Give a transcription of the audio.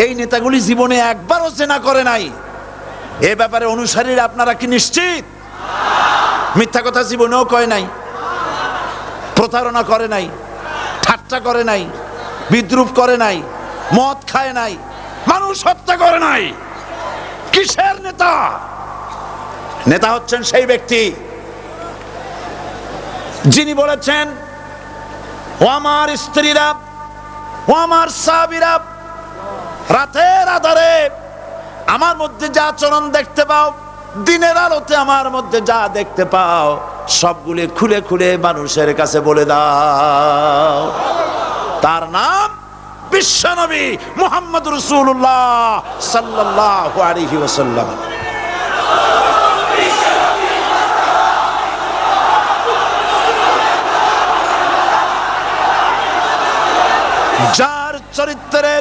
এই নেতাগুলি জীবনে একবারও জেনা করে নাই। এ ব্যাপারে অনুসারীরা আপনারা কি নিশ্চিত? মিথ্যা কথা জীবনেও কয় নাই, প্রতারণা করে নাই, ঠাট্টা করে নাই, বিদ্রুপ করে নাই, মদ খায় নাই, মানুষ হত্যা করে নাই। কিসের নেতা? নেতা হচ্ছেন সেই ব্যক্তি যিনি বলেছেন, ও আমার স্ত্রীরা, ও আমার সাহাবীরা, রাতের আধারে আমার মধ্যে যা আচরণ দেখতে পাও, দিনের আলোতে আমার মধ্যে যা দেখতে পাও, সবগুলি খুলে খুলে মানুষের কাছে বলে দাও। তার নাম বিশ্বনবী মুহাম্মদ রাসূলুল্লাহ সাল্লাল্লাহু আলাইহি ওয়াসাল্লাম। যার চরিত্রে